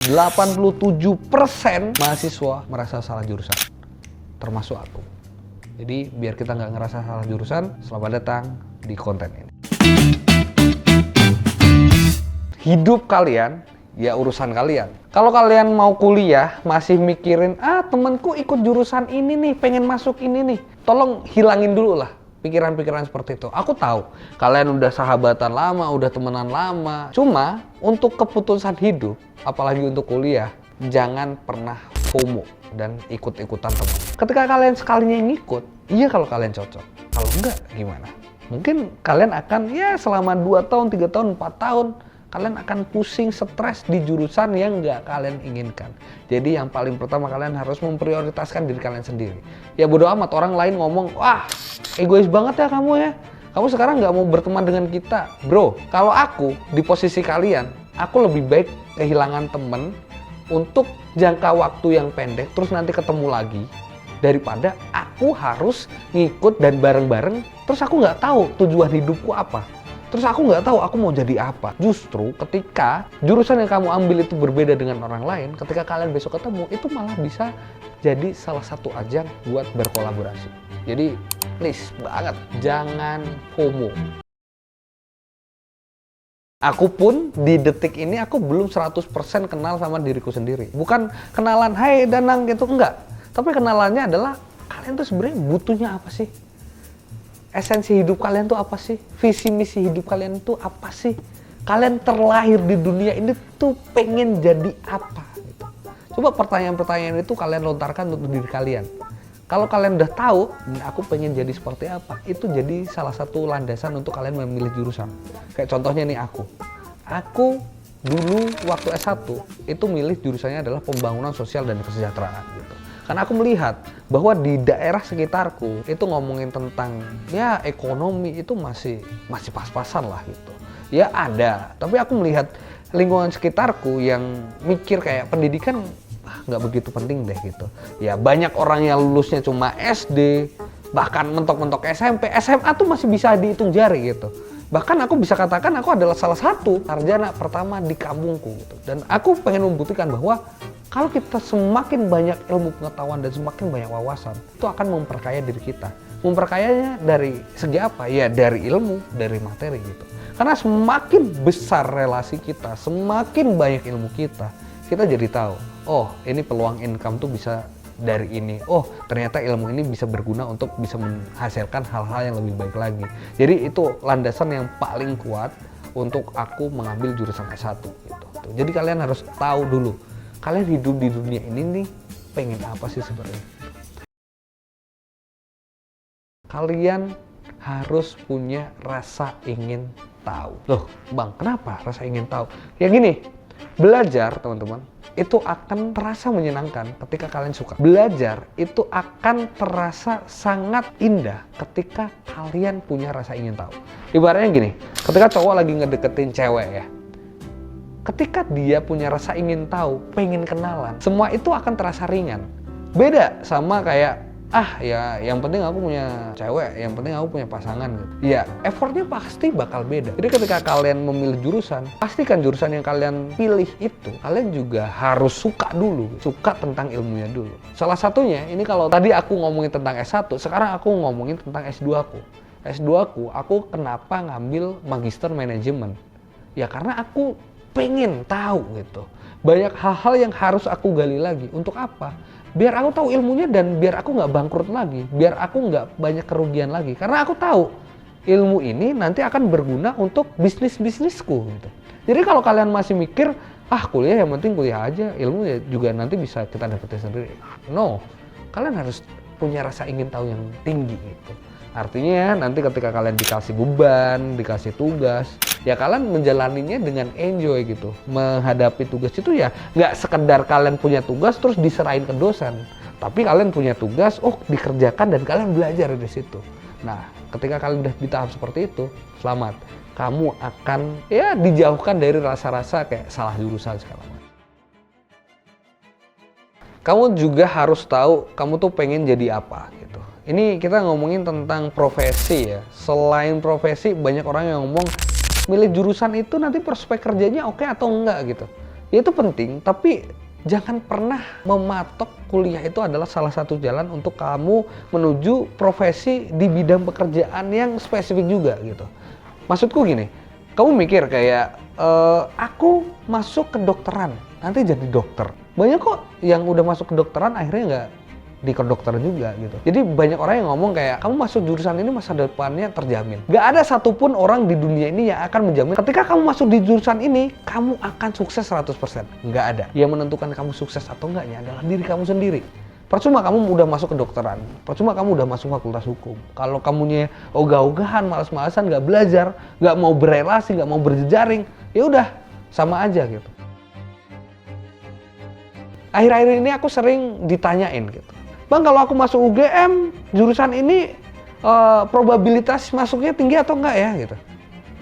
87% mahasiswa merasa salah jurusan, termasuk aku. Jadi biar kita nggak ngerasa salah jurusan, selamat datang di konten ini. Hidup kalian, ya urusan kalian. Kalau kalian mau kuliah, masih mikirin, temenku ikut jurusan ini nih, pengen masuk ini nih. Tolong hilangin dulu lah pikiran-pikiran seperti itu. Aku tahu, kalian udah sahabatan lama, udah temenan lama. Cuma, untuk keputusan hidup, apalagi untuk kuliah, jangan pernah FOMO dan ikut-ikutan teman. Ketika kalian sekalinya ngikut, iya kalau kalian cocok. Kalau enggak, gimana? Mungkin kalian akan, selama 2 tahun, 3 tahun, 4 tahun, kalian akan pusing, stres di jurusan yang nggak kalian inginkan. Jadi yang paling pertama kalian harus memprioritaskan diri kalian sendiri. Ya bodo amat orang lain ngomong, wah egois banget ya kamu ya. Kamu sekarang nggak mau berteman dengan kita. Bro, kalau aku di posisi kalian, aku lebih baik kehilangan temen untuk jangka waktu yang pendek, terus nanti ketemu lagi, daripada aku harus ngikut dan bareng-bareng, terus aku nggak tahu tujuan hidupku apa. Terus aku nggak tahu aku mau jadi apa. Justru ketika jurusan yang kamu ambil itu berbeda dengan orang lain, ketika kalian besok ketemu, itu malah bisa jadi salah satu ajang buat berkolaborasi. Jadi please banget, jangan FOMO. Aku pun di detik ini aku belum 100% kenal sama diriku sendiri. Bukan kenalan, hai Danang gitu, enggak. Tapi kenalannya adalah kalian tuh sebenarnya butuhnya apa sih? Esensi hidup kalian tuh apa sih? Visi misi hidup kalian tuh apa sih? Kalian terlahir di dunia ini tuh pengen jadi apa? Gitu. Coba pertanyaan-pertanyaan itu kalian lontarkan untuk diri kalian. Kalau kalian udah tahu, aku pengen jadi seperti apa, itu jadi salah satu landasan untuk kalian memilih jurusan. Kayak contohnya nih aku. Aku dulu waktu S1 itu milih jurusannya adalah pembangunan sosial dan kesejahteraan gitu. Karena aku melihat bahwa di daerah sekitarku itu ngomongin tentang ekonomi itu masih pas-pasan lah gitu. Ya ada, tapi aku melihat lingkungan sekitarku yang mikir kayak pendidikan nggak begitu penting deh gitu. Ya banyak orang yang lulusnya cuma SD, bahkan mentok-mentok SMP, SMA tuh masih bisa dihitung jari gitu. Bahkan aku bisa katakan aku adalah salah satu sarjana pertama di kampungku gitu. Dan aku pengen membuktikan bahwa kalau kita semakin banyak ilmu pengetahuan dan semakin banyak wawasan, itu akan memperkaya diri kita. Memperkayanya dari segi apa? Ya dari ilmu, dari materi gitu. Karena semakin besar relasi kita, semakin banyak ilmu kita jadi tahu, oh ini peluang income tuh bisa dari ini. Oh ternyata ilmu ini bisa berguna untuk bisa menghasilkan hal-hal yang lebih baik lagi. Jadi itu landasan yang paling kuat untuk aku mengambil jurusan S1 gitu. Jadi kalian harus tahu dulu, kalian hidup di dunia ini nih pengen apa sih sebenarnya? Kalian harus punya rasa ingin tahu. Loh bang, kenapa rasa ingin tahu? Ya gini, belajar teman-teman itu akan terasa menyenangkan ketika kalian suka. Belajar itu akan terasa sangat indah ketika kalian punya rasa ingin tahu. Ibaratnya gini, ketika cowok lagi ngedeketin cewek ya, ketika dia punya rasa ingin tahu, pengen kenalan, semua itu akan terasa ringan. Beda sama kayak, yang penting aku punya cewek, yang penting aku punya pasangan gitu. Ya, effortnya pasti bakal beda. Jadi ketika kalian memilih jurusan, pastikan jurusan yang kalian pilih itu, kalian juga harus suka dulu. Suka tentang ilmunya dulu. Salah satunya, ini kalau tadi aku ngomongin tentang S1, sekarang aku ngomongin tentang S2 aku. S2 aku kenapa ngambil Magister Manajemen? Ya karena aku pengen tahu gitu. Banyak hal-hal yang harus aku gali lagi. Untuk apa? Biar aku tahu ilmunya dan biar aku nggak bangkrut lagi. Biar aku nggak banyak kerugian lagi. Karena aku tahu ilmu ini nanti akan berguna untuk bisnisku gitu. Jadi kalau kalian masih mikir, kuliah yang penting kuliah aja, ilmu ya juga nanti bisa kita dapetin sendiri. No, kalian harus punya rasa ingin tahu yang tinggi gitu. Artinya nanti ketika kalian dikasih beban, dikasih tugas, ya kalian menjalaninya dengan enjoy gitu. Menghadapi tugas itu ya nggak sekedar kalian punya tugas terus diserahin ke dosen. Tapi kalian punya tugas, dikerjakan dan kalian belajar dari situ. Nah, ketika kalian udah di tahap seperti itu, selamat. Kamu akan dijauhkan dari rasa-rasa kayak salah jurusan segala macam. Kamu juga harus tahu kamu tuh pengen jadi apa gitu. Ini kita ngomongin tentang profesi ya. Selain profesi, banyak orang yang ngomong milih jurusan itu nanti prospek kerjanya oke atau enggak gitu. Ya itu penting, tapi jangan pernah mematok kuliah itu adalah salah satu jalan untuk kamu menuju profesi di bidang pekerjaan yang spesifik juga gitu. Maksudku gini, kamu mikir kayak aku masuk ke dokteran, nanti jadi dokter. Banyak kok yang udah masuk ke dokteran akhirnya nggak di kedokteran juga gitu. Jadi banyak orang yang ngomong kayak kamu masuk jurusan ini masa depannya terjamin. Gak ada satupun orang di dunia ini yang akan menjamin ketika kamu masuk di jurusan ini kamu akan sukses 100%. Gak ada. Yang menentukan kamu sukses atau enggaknya adalah diri kamu sendiri. Percuma kamu udah masuk kedokteran, percuma kamu udah masuk fakultas hukum. Kalau kamunya ogah-ogahan, malas-malasan, gak belajar, gak mau berelasi, gak mau berjejaring, ya udah sama aja gitu. Akhir-akhir ini aku sering ditanyain gitu, Bang, kalau aku masuk UGM, jurusan ini probabilitas masuknya tinggi atau enggak ya gitu.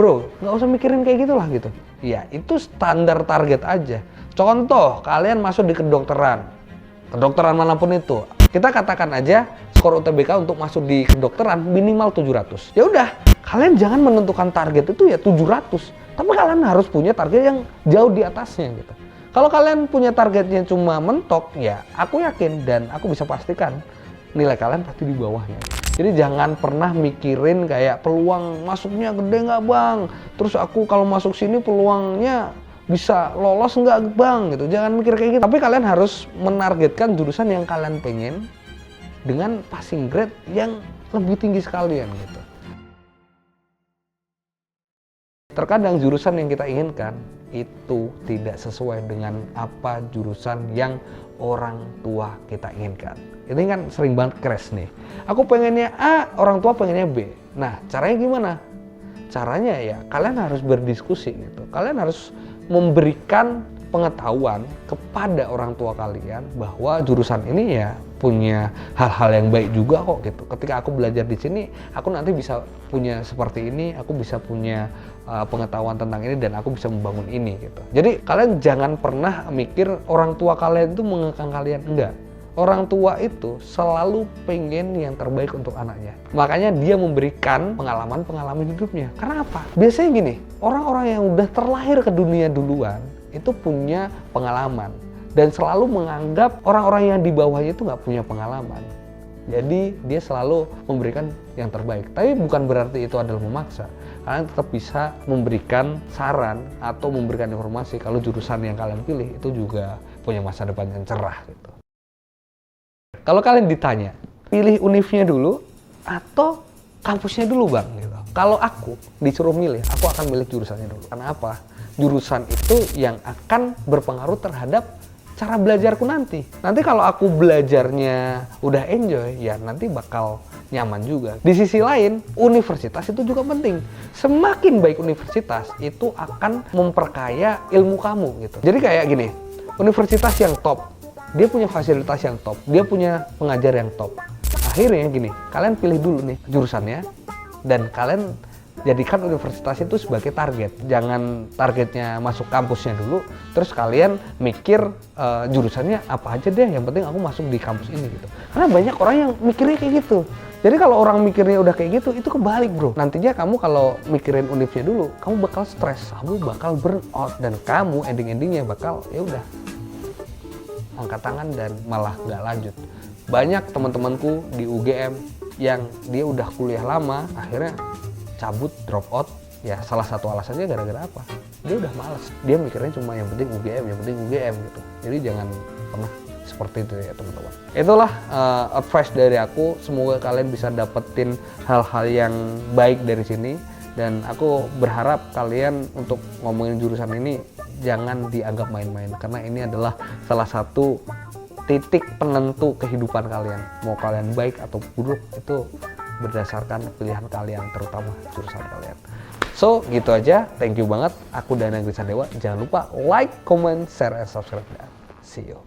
Bro, nggak usah mikirin kayak gitulah gitu. Ya, itu standar target aja. Contoh, kalian masuk di kedokteran manapun itu. Kita katakan aja skor UTBK untuk masuk di kedokteran minimal 700. Ya udah, kalian jangan menentukan target itu ya 700. Tapi kalian harus punya target yang jauh di atasnya gitu. Kalau kalian punya targetnya cuma mentok, ya aku yakin dan aku bisa pastikan nilai kalian pasti di bawahnya. Jadi jangan pernah mikirin kayak peluang masuknya gede nggak bang? Terus aku kalau masuk sini peluangnya bisa lolos nggak bang? Gitu. Jangan mikir kayak gitu. Tapi kalian harus menargetkan jurusan yang kalian pengen dengan passing grade yang lebih tinggi sekalian gitu. Terkadang jurusan yang kita inginkan itu tidak sesuai dengan apa jurusan yang orang tua kita inginkan. Ini kan sering banget crash nih. Aku pengennya A, orang tua pengennya B. Nah, caranya gimana? Caranya ya kalian harus berdiskusi gitu. Kalian harus memberikan pengetahuan kepada orang tua kalian bahwa jurusan ini ya punya hal-hal yang baik juga kok gitu. Ketika aku belajar di sini, aku nanti bisa punya seperti ini, aku bisa punya pengetahuan tentang ini dan aku bisa membangun ini gitu. Jadi kalian jangan pernah mikir orang tua kalian itu mengekang kalian, enggak. Orang tua itu selalu pengen yang terbaik untuk anaknya. Makanya dia memberikan pengalaman-pengalaman hidupnya. Karena apa? Biasanya gini, orang-orang yang udah terlahir ke dunia duluan itu punya pengalaman dan selalu menganggap orang-orang yang di bawahnya itu nggak punya pengalaman. Jadi dia selalu memberikan yang terbaik. Tapi bukan berarti itu adalah memaksa. Kalian tetap bisa memberikan saran atau memberikan informasi kalau jurusan yang kalian pilih itu juga punya masa depan yang cerah gitu. Kalau kalian ditanya, pilih univnya dulu atau kampusnya dulu bang? Gitu. Kalau aku disuruh milih, aku akan milih jurusannya dulu. Karena apa? Jurusan itu yang akan berpengaruh terhadap cara belajarku nanti. Nanti kalau aku belajarnya udah enjoy, ya nanti bakal nyaman juga. Di sisi lain, universitas itu juga penting. Semakin baik universitas, itu akan memperkaya ilmu kamu gitu. Jadi kayak gini, universitas yang top, dia punya fasilitas yang top, dia punya pengajar yang top. Akhirnya gini, kalian pilih dulu nih jurusannya, dan kalian jadikan universitas itu sebagai target. Jangan targetnya masuk kampusnya dulu, terus kalian mikir jurusannya apa aja deh, yang penting aku masuk di kampus ini gitu. Karena banyak orang yang mikirnya kayak gitu. Jadi kalau orang mikirnya udah kayak gitu, itu kebalik bro. Nantinya kamu kalau mikirin univnya dulu, kamu bakal stres, kamu bakal burn out, dan kamu ending-endingnya bakal ya udah angkat tangan dan malah nggak lanjut. Banyak teman-temanku di UGM yang dia udah kuliah lama, akhirnya cabut, drop out, ya salah satu alasannya gara-gara apa? Dia udah malas, dia mikirnya cuma yang penting UGM gitu. Jadi jangan pernah seperti itu ya teman-teman. Itulah advice dari aku, semoga kalian bisa dapetin hal-hal yang baik dari sini. Dan aku berharap kalian untuk ngomongin jurusan ini jangan dianggap main-main, karena ini adalah salah satu titik penentu kehidupan kalian. Mau kalian baik atau buruk itu berdasarkan pilihan kalian, terutama jurusan kalian. So, gitu aja. Thank you banget. Aku Dana Grisandewa. Jangan lupa like, comment, share, and subscribe. See you.